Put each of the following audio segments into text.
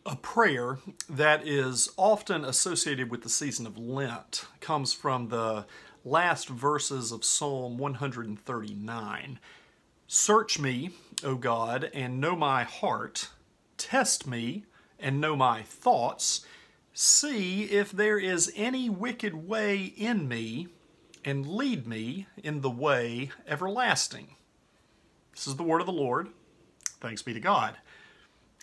A prayer that is often associated with the season of Lent comes from the last verses of Psalm 139. Search me, O God, and know my heart. Test me and know my thoughts. See if there is any wicked way in me, and lead me in the way everlasting. This is the word of the Lord. Thanks be to God.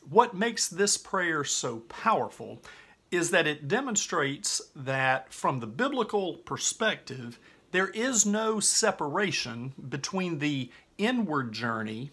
What makes this prayer so powerful is that it demonstrates that from the biblical perspective, there is no separation between the inward journey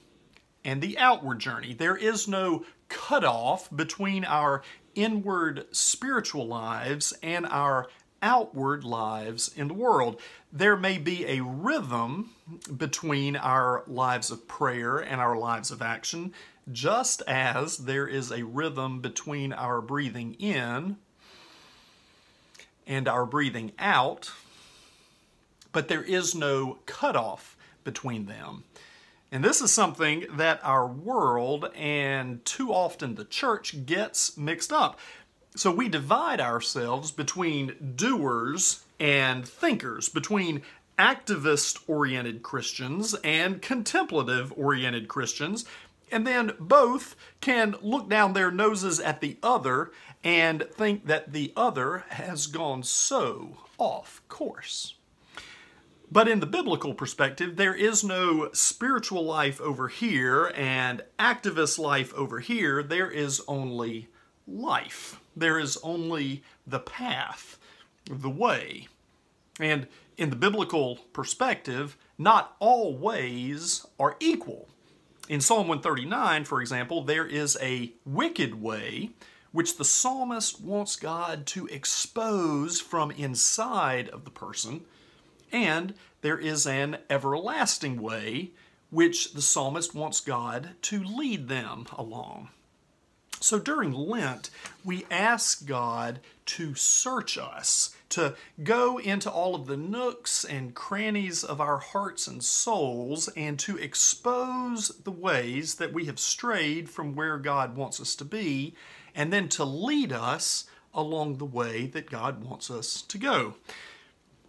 and the outward journey. There is no cutoff between our inward spiritual lives and our outward lives in the world. There may be a rhythm between our lives of prayer and our lives of action, just as there is a rhythm between our breathing in and our breathing out, but there is no cutoff between them. And this is something that our world and too often the church gets mixed up. So we divide ourselves between doers and thinkers, between activist-oriented Christians and contemplative-oriented Christians, and then both can look down their noses at the other and think that the other has gone so off course. But in the biblical perspective, there is no spiritual life over here and activist life over here. There is only life. There is only the path, the way. And in the biblical perspective, not all ways are equal. In Psalm 139, for example, there is a wicked way which the psalmist wants God to expose from inside of the person, and there is an everlasting way which the psalmist wants God to lead them along. So during Lent, we ask God to search us, to go into all of the nooks and crannies of our hearts and souls, and to expose the ways that we have strayed from where God wants us to be, and then to lead us along the way that God wants us to go.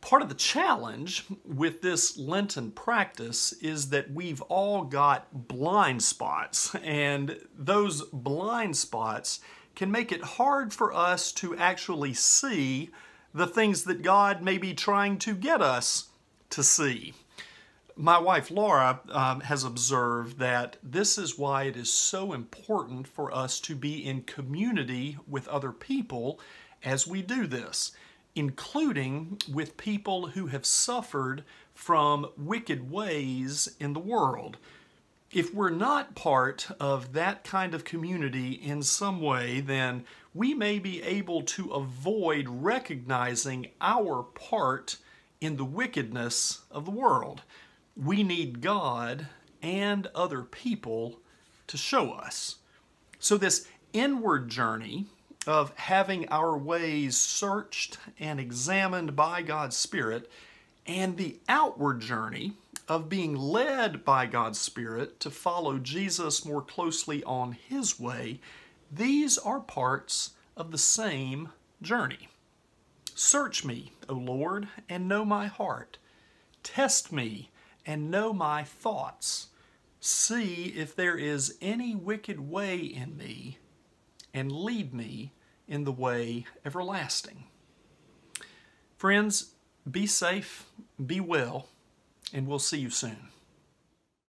Part of the challenge with this Lenten practice is that we've all got blind spots, and those blind spots can make it hard for us to actually see the things that God may be trying to get us to see. My wife Laura has observed that this is why it is so important for us to be in community with other people as we do this, including with people who have suffered from wicked ways in the world. If we're not part of that kind of community in some way, then we may be able to avoid recognizing our part in the wickedness of the world. We need God and other people to show us. So this inward journey of having our ways searched and examined by God's Spirit, and the outward journey of being led by God's Spirit to follow Jesus more closely on His way, these are parts of the same journey. Search me, O Lord, and know my heart. Test me and know my thoughts. See if there is any wicked way in me, and lead me in the way everlasting. Friends, be safe, be well, and we'll see you soon.